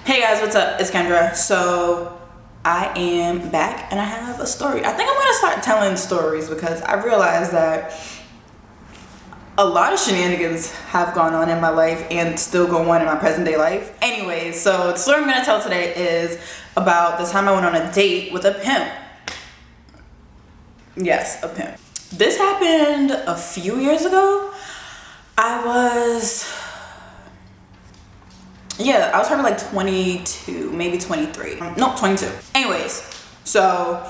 Hey guys, what's up? It's Kendra. So I am back and I have a story. I think I'm gonna start telling stories because I realized that a lot of shenanigans have gone on in my life and still go on in my present day life. Anyways, so the story I'm gonna tell today is about the time I went on a date with a pimp. Yes, a pimp. This happened a few years ago. I was probably like 22, maybe 23. No, 22. Anyways, so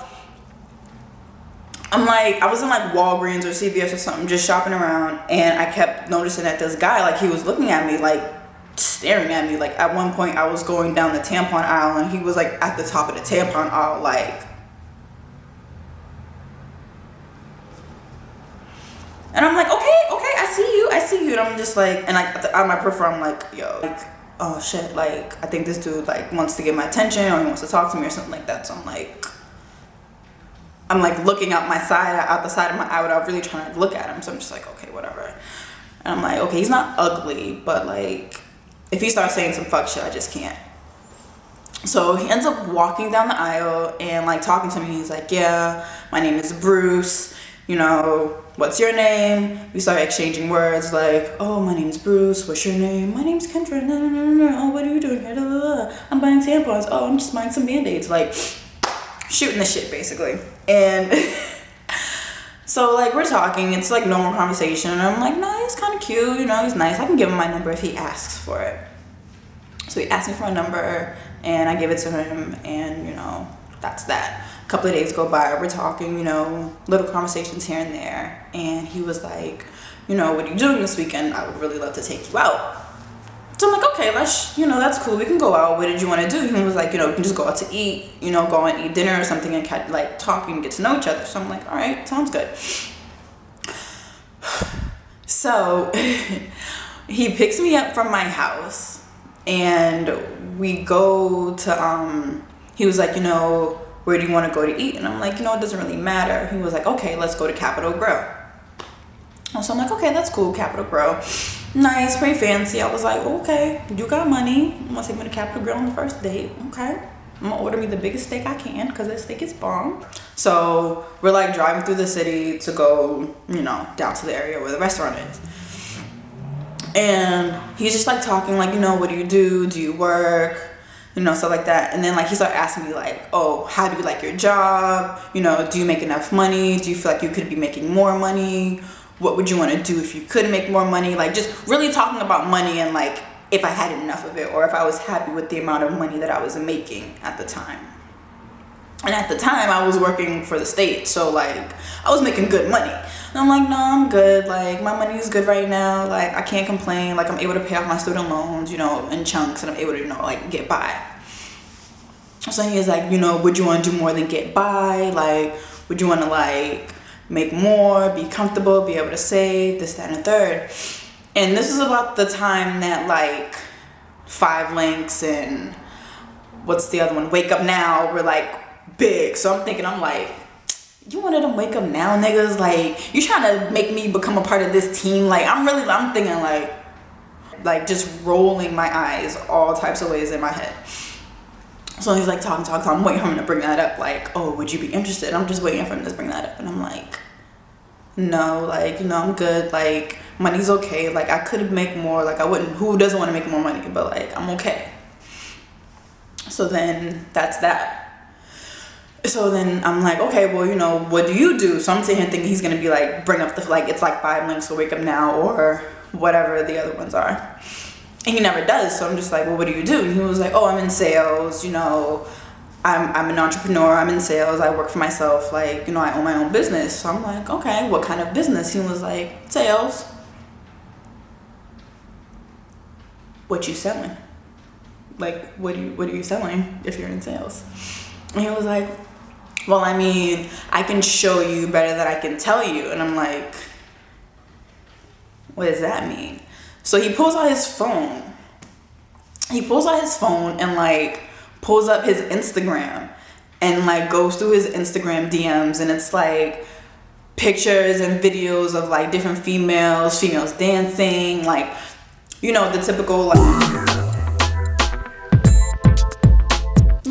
I was in like Walgreens or CVS or something, just shopping around, and I kept noticing that this guy, like, he was looking at me, like, staring at me. Like, at one point, I was going down the tampon aisle, and he was, like, at the top of the tampon aisle, like. And I'm like, okay, I see you. And I'm just like, and like, on my peripheral, I'm like, yo, like, oh shit, like, I think this dude, like, wants to get my attention, or he wants to talk to me or something like that. So I'm like looking out the side of my eye without really trying to look at him. So I'm just like, okay, whatever. And I'm like, okay, he's not ugly, but like, if he starts saying some fuck shit, I just can't. So he ends up walking down the aisle and like talking to me. He's like, yeah, my name is Bruce. You know, what's your name? We started exchanging words like, oh, my name's Bruce. What's your name? My name's Kendra. No. Oh, what are you doing here? I'm buying tampons. Oh, I'm just buying some Band-Aids. Like, shooting the shit, basically. And so, like, we're talking. It's, like, normal conversation. And I'm like, no, he's kind of cute. You know, he's nice. I can give him my number if he asks for it. So he asked me for a number, and I give it to him. And, you know, that's that. A couple of days go by, we're talking, you know, little conversations here and there, and he was like, you know, what are you doing this weekend? I would really love to take you out. So I'm like, okay, you know, that's cool, we can go out. What did you want to do? He was like, you know, we can just go out to eat, you know, go and eat dinner or something and like talk and get to know each other. So I'm like, all right, sounds good. So he picks me up from my house and we go to, he was like, you know, where do you want to go to eat? And I'm like, you know, it doesn't really matter. He was like, okay, let's go to Capitol Grill. So I'm like, okay, that's cool, Capitol Grill. Nice, pretty fancy. I was like, okay, you got money. You want to take me to Capitol Grill on the first date? Okay. I'm going to order me the biggest steak I can because that steak is bomb. So we're like driving through the city to go, you know, down to the area where the restaurant is. And he's just like talking like, you know, what do you do? Do you work? You know, stuff like that. And then like he started asking me like, oh, how do you like your job? You know, do you make enough money? Do you feel like you could be making more money? What would you want to do if you could make more money? Like just really talking about money and like if I had enough of it or if I was happy with the amount of money that I was making at the time. And at the time I was working for the state, so like I was making good money. And I'm like, no, I'm good. Like my money is good right now. Like I can't complain. Like I'm able to pay off my student loans, you know, in chunks, and I'm able to, you know, like get by. So he was like, you know, would you want to do more than get by? Like, would you want to like make more, be comfortable, be able to save, this, that, and the third. And this is about the time that like 5 Links and what's the other one? Wake Up Now were like big. So I'm like, you one of them wake up now niggas? Like, you trying to make me become a part of this team? Like, I'm thinking like just rolling my eyes all types of ways in my head. So he's like talking. I'm waiting for him to bring that up. Like, oh, would you be interested? I'm just waiting for him to bring that up. And I'm like, no, like, you know, I'm good. Like, money's okay. Like, I could make more. Like, I wouldn't. Who doesn't want to make more money? But like, I'm okay. So then that's that. So then I'm like, okay, well, you know, what do you do? So I'm sitting here thinking he's going to be like, bring up the, like, it's like 5 Links or Wake Up Now or whatever the other ones are. And he never does. So I'm just like, well, what do you do? And he was like, oh, I'm in sales. You know, I'm an entrepreneur. I'm in sales. I work for myself. Like, you know, I own my own business. So I'm like, okay, what kind of business? He was like, sales. What you selling? Like, what are you selling if you're in sales? And he was like, well, I mean, I can show you better than I can tell you. And I'm like, what does that mean? So he pulls out his phone. And like pulls up his Instagram and like goes through his Instagram DMs, and it's like pictures and videos of like different females dancing, like, you know, the typical like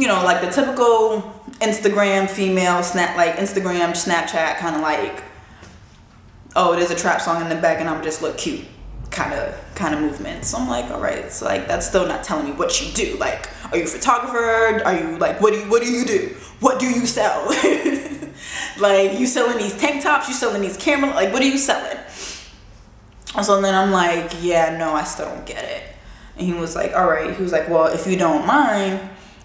you know, like the typical Instagram female Instagram, Snapchat kind of like, oh, there's a trap song in the back and I'm just look cute kind of movement. So I'm like, all right, so like that's still not telling me what you do. Like, are you a photographer? Are you like, what do you do? What do you sell? Like, you selling these tank tops? You selling these camera? Like, what are you selling? So then I'm like, yeah, no, I still don't get it. And he was like, all right. He was like, well, if you don't mind,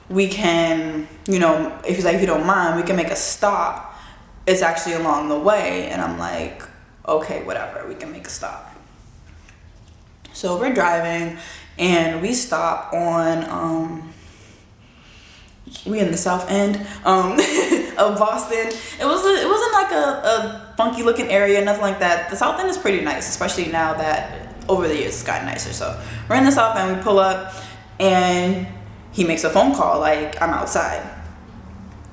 we can, you know, if he's like, if you don't mind, we can make a stop. It's actually along the way. And I'm like, okay, whatever, we can make a stop. So we're driving and we stop on, we in the south end of Boston. It wasn't like a funky looking area, nothing like that. The south end is pretty nice, especially now that over the years it's gotten nicer. So we're in the south end, we pull up and he makes a phone call like, I'm outside.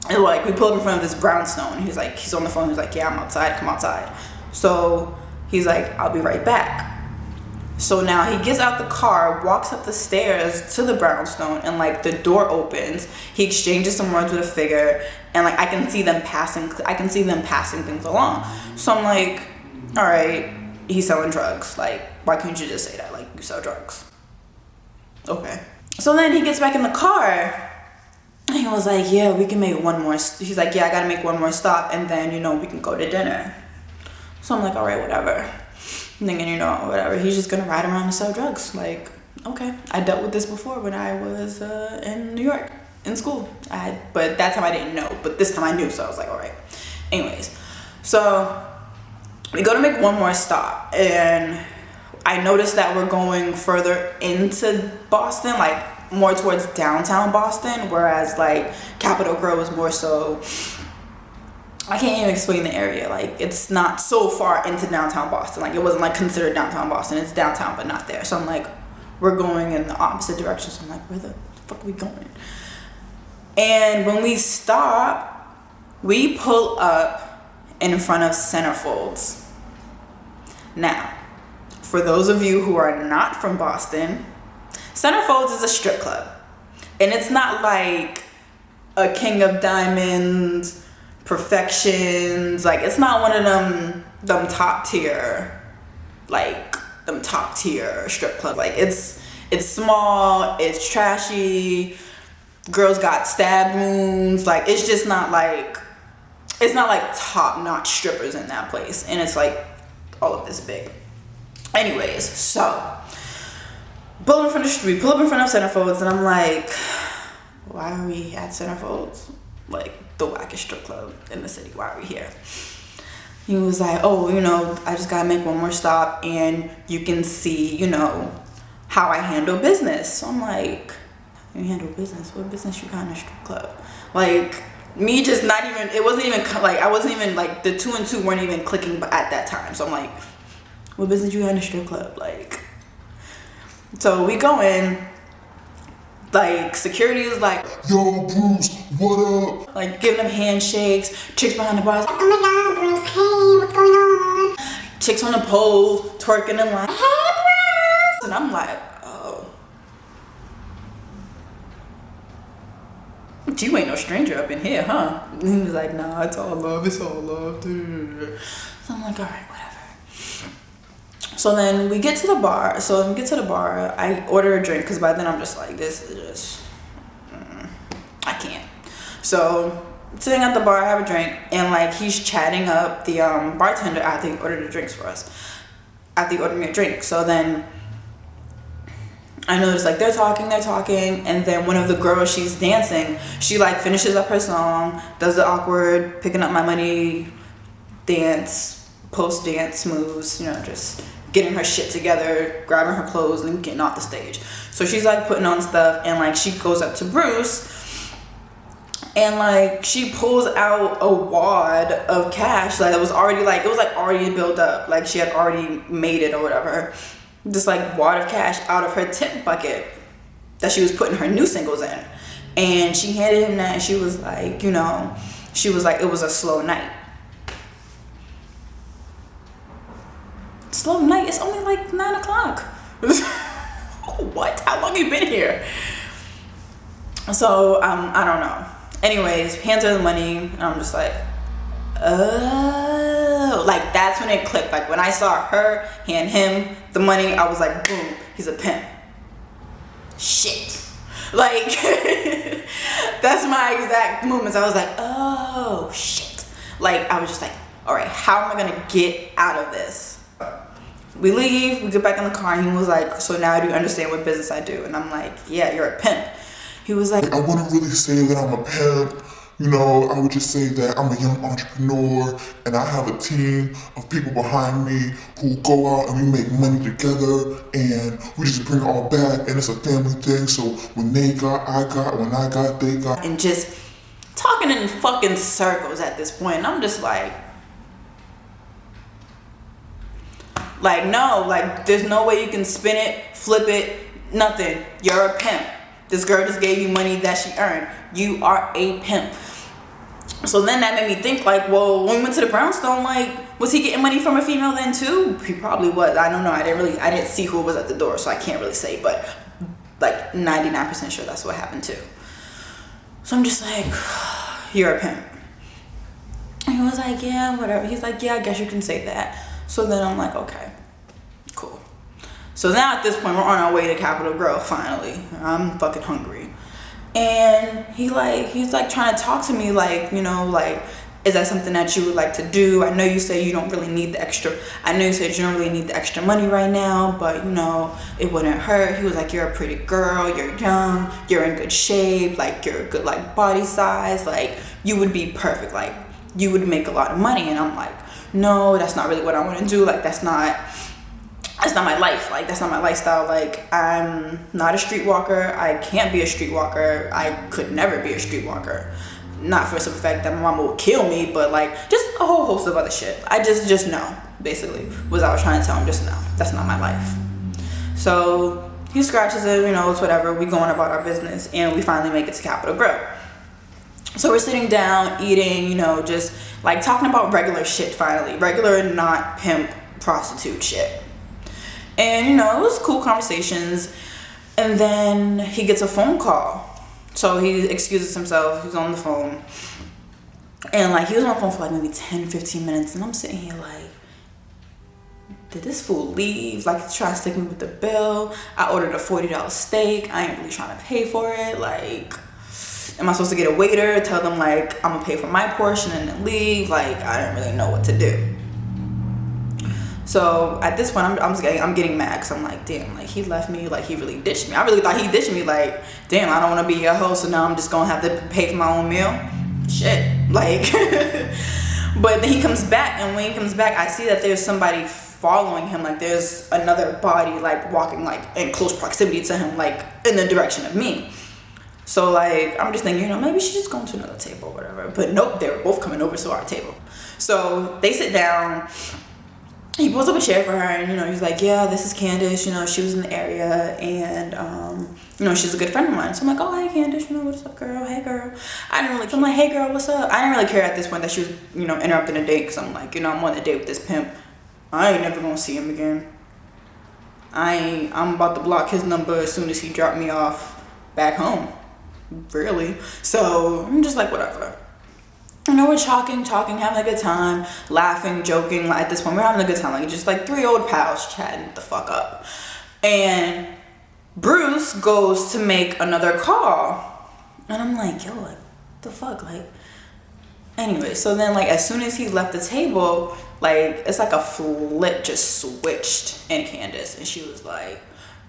And like, we pull up in front of this brownstone. He's like, he's on the phone, he's like, yeah, I'm outside, come outside. So he's like, I'll be right back. So now he gets out the car, walks up the stairs to the brownstone, and like the door opens. He exchanges some words with a figure, and like I can see them passing things along. So I'm like, all right, he's selling drugs. Like, why couldn't you just say that? Like, you sell drugs. Okay. So then he gets back in the car, and he was like, yeah, we can make one more. He's like, yeah, I gotta make one more stop, and then, you know, we can go to dinner. So I'm like, all right, whatever. I'm thinking, you know, whatever. He's just gonna ride around and sell drugs. Like, okay. I dealt with this before when I was in New York in school. But that time I didn't know. But this time I knew, so I was like, all right. Anyways, so we go to make one more stop, and I noticed that we're going further into Boston, like more towards downtown Boston, whereas like Capitol Grove is more so. I can't even explain the area. Like, it's not so far into downtown Boston. Like, it wasn't like considered downtown Boston. It's downtown, but not there. So I'm like, we're going in the opposite direction. So I'm like, where the fuck are we going? And when we stop, we pull up in front of Centerfolds. Now, for those of you who are not from Boston, Centerfolds is a strip club. And it's not like a King of Diamonds, Perfections. Like, it's not one of them top tier, like them top tier strip clubs. Like, it's small, it's trashy, girls got stab wounds. Like, it's just not like, it's not like top notch strippers in that place. And it's like all of this big. Anyways, so pull up in front of Centerfolds, and I'm like, why are we at Centerfolds? Like, the wackest strip club in the city. Why are we here? He was like, oh, you know, I just gotta make one more stop and you can see, you know, how I handle business. So I'm like, you handle business? What business you got in a strip club? Like, me just not even, it wasn't even like, I wasn't even like, the 2 and 2 weren't even clicking at that time. So I'm like, what business you got in a strip club? Like, so we go in. Like, security is like, yo, Bruce, what up? Like, giving them handshakes. Chicks behind the bars, like, oh my God, Bruce, hey, what's going on? Chicks on the poles, twerking and like, hey, Bruce. And I'm like, oh. You ain't no stranger up in here, huh? And he was like, nah, it's all love, dude. So I'm like, all right, whatever. So then we get to the bar. So when we get to the bar, I order a drink because by then I'm just like, this is just, I can't. So sitting at the bar, I have a drink, and like he's chatting up the bartender after he ordered the drinks for us. After he ordered me a drink. So then I noticed like they're talking, and then one of the girls, she's dancing. She like finishes up her song, does the awkward picking up my money dance, post dance moves, you know, just getting her shit together, grabbing her clothes, and getting off the stage. So she's like putting on stuff, and like she goes up to Bruce, and like she pulls out a wad of cash that was already like, it was like already built up, like she had already made it or whatever. This like wad of cash out of her tip bucket that she was putting her new singles in, and she handed him that, and she was like, you know, she was like, it was a slow night. Slow night? It's only like 9 o'clock. What? How long you been here? So I don't know. Anyways, hands her the money, and I'm just like, oh, like that's when it clicked. Like when I saw her hand him the money, I was like, boom, he's a pimp. Shit. Like that's my exact moments. I was like, oh shit. Like I was just like, all right, how am I gonna get out of this? We leave, we get back in the car, and he was like, so now do you understand what business I do? And I'm like, yeah, you're a pimp. He was like, I wouldn't really say that I'm a pimp. You know, I would just say that I'm a young entrepreneur and I have a team of people behind me who go out and we make money together and we just bring it all back and it's a family thing. So when they got, I got, when I got, they got. And just talking in fucking circles at this point. And I'm just like no, like there's no way you can spin it, flip it, nothing. You're a pimp. This girl just gave you money that she earned. You are a pimp. So then that made me think like, well, when we went to the brownstone, like, was he getting money from a female then too? He probably was. I don't know. I didn't see who was at the door, so I can't really say, but like 99% sure that's what happened too. So I'm just like, you're a pimp. And he was like, yeah, whatever. He's like, yeah, I guess you can say that. So then I'm like, okay, cool. So now at this point, we're on our way to Capitol Grove finally. I'm fucking hungry. And he's like trying to talk to me like, you know, like, is that something that you would like to do? I know you say you don't really need the extra, I know you said you don't really need the extra money right now, but you know, it wouldn't hurt. He was like, you're a pretty girl, you're young, you're in good shape, like you're a good like body size, like you would be perfect, like you would make a lot of money. And I'm like, no, that's not really what I want to do. Like that's not my life. Like that's not my lifestyle. Like I'm not a streetwalker. I can't be a streetwalker. I could never be a streetwalker. Not for some fact that my mama would kill me, but like just a whole host of other shit. I just know, basically, was I was trying to tell him, just no, that's not my life. So he scratches it, you know, it's whatever. We going about our business and we finally make it to Capitol Grove. So we're sitting down, eating, you know, just like talking about regular shit finally. Regular, not pimp, prostitute shit. And, you know, it was cool conversations. And then he gets a phone call. So he excuses himself. He's on the phone. And, like, he was on the phone for, like, maybe 10, 15 minutes. And I'm sitting here, like, did this fool leave? Like, he's trying to stick me with the bill. I ordered a $40 steak. I ain't really trying to pay for it. Like, am I supposed to get a waiter? Tell them, like, I'm going to pay for my portion and then leave? Like, I don't really know what to do. So at this point, I'm getting mad because I'm like, damn, like he left me, like he really ditched me. I really thought he ditched me, like, damn, I don't want to be your host, so now I'm just gonna have to pay for my own meal. Shit, like. But then he comes back, and when he comes back, I see that there's somebody following him, like there's another body like walking like in close proximity to him, like in the direction of me. So like I'm just thinking, you know, maybe she's just going to another table or whatever. But nope, they were both coming over to our table. So they sit down. He pulls up a chair for her, and, you know, he's like, yeah, this is Candace, you know, she was in the area, and, you know, she's a good friend of mine. So I'm like, oh, hey, Candace, you know, what's up, girl? Hey, girl. I'm like, hey, girl, what's up? I didn't really care at this point that she was, you know, interrupting a date, because I'm like, you know, I'm on a date with this pimp. I ain't never gonna see him again. I'm about to block his number as soon as he dropped me off back home, really. So I'm just like, whatever. You know, we're talking, having a good time, laughing, joking. Like, at this point, we're having a good time. Like, just like three old pals chatting the fuck up. And Bruce goes to make another call. And I'm like, yo, like, the fuck? Like, anyway, so then, like, as soon as he left the table, like, it's like a flip just switched in Candace. And she was like,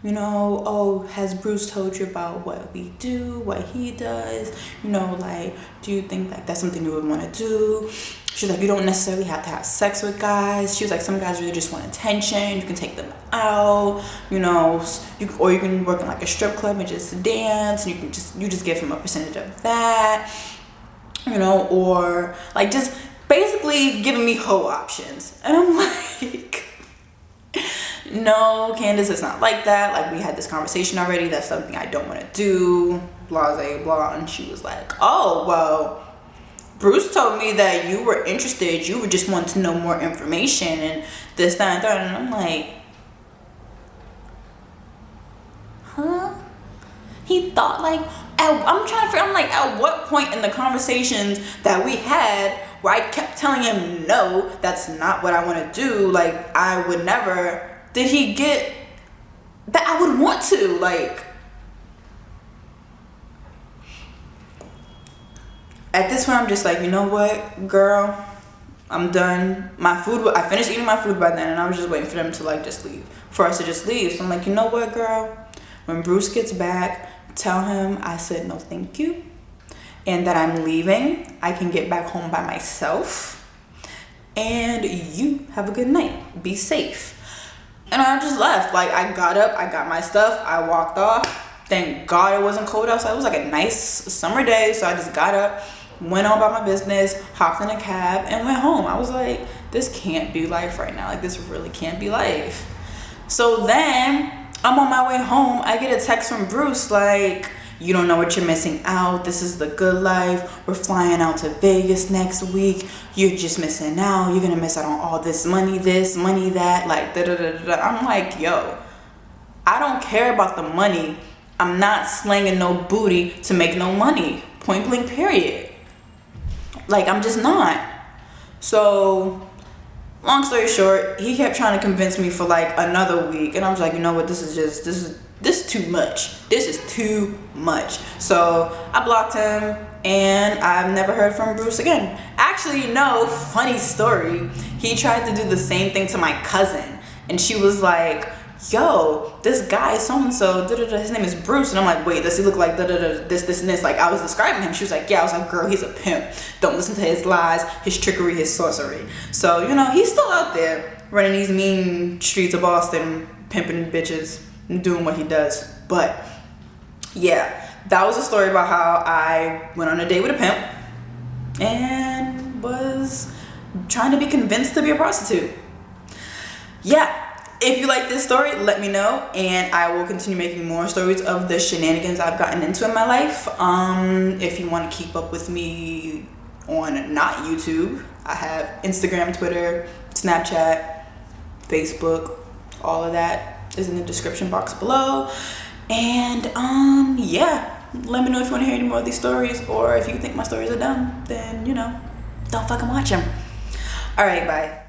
you know, oh, has Bruce told you about what we do, what he does? You know, like, do you think like that's something you would want to do? She's like, you don't necessarily have to have sex with guys. She was like, some guys really just want attention. You can take them out, you know, or you can work in like a strip club and just dance, and you just give him a percentage of that, you know, or like just basically giving me hoe options. And I'm like, no, Candace, it's not like that. Like, we had this conversation already. That's something I don't want to do. Blase, blah. And she was like, oh, well, Bruce told me that you were interested. You would just want to know more information and this, that, and that. And I'm like, huh? He thought like, I'm trying to figure, I'm like, at what point in the conversations that we had where I kept telling him, no, that's not what I want to do, like, I would never, did he get that I would want to, like, at this point I'm just like, you know what, girl, I'm done. I finished eating my food by then, and I was just waiting for them to like just leave, for us to just leave. So I'm like, you know what, girl, when Bruce gets back, tell him I said no thank you, and that I'm leaving. I can get back home by myself, and you have a good night, be safe. And I just left. Like, I got up, I got my stuff, I walked off. Thank God it wasn't cold outside. It was like a nice summer day, so I just got up, went on about my business, hopped in a cab, and went home. I was like, this can't be life right now. Like, this really can't be life. So then I'm on my way home. I get a text from Bruce like, you don't know what you're missing out. This is the good life. We're flying out to Vegas next week. You're just missing out. You're gonna miss out on all this, money that, like da da da da. I'm like, yo, I don't care about the money. I'm not slanging no booty to make no money. Point blank, period. Like, I'm just not. So, long story short, he kept trying to convince me for like another week, and I was like, you know what, this is too much. This is too much. So I blocked him, and I've never heard from Bruce again. Actually, no, funny story. He tried to do the same thing to my cousin, and she was like, yo, this guy so-and-so, his name is Bruce. And I'm like, wait, does he look like this and this? Like, I was describing him. She was like, yeah. I was like, girl, he's a pimp. Don't listen to his lies, his trickery, his sorcery. So, you know, he's still out there running these mean streets of Boston, pimping bitches and doing what he does. But yeah, that was a story about how I went on a date with a pimp and was trying to be convinced to be a prostitute. Yeah. If you like this story, let me know, and I will continue making more stories of the shenanigans I've gotten into in my life. If you want to keep up with me on not YouTube, I have Instagram, Twitter, Snapchat, Facebook. All of that is in the description box below. And yeah, let me know if you want to hear any more of these stories, or if you think my stories are dumb, then, you know, don't fucking watch them. All right, bye.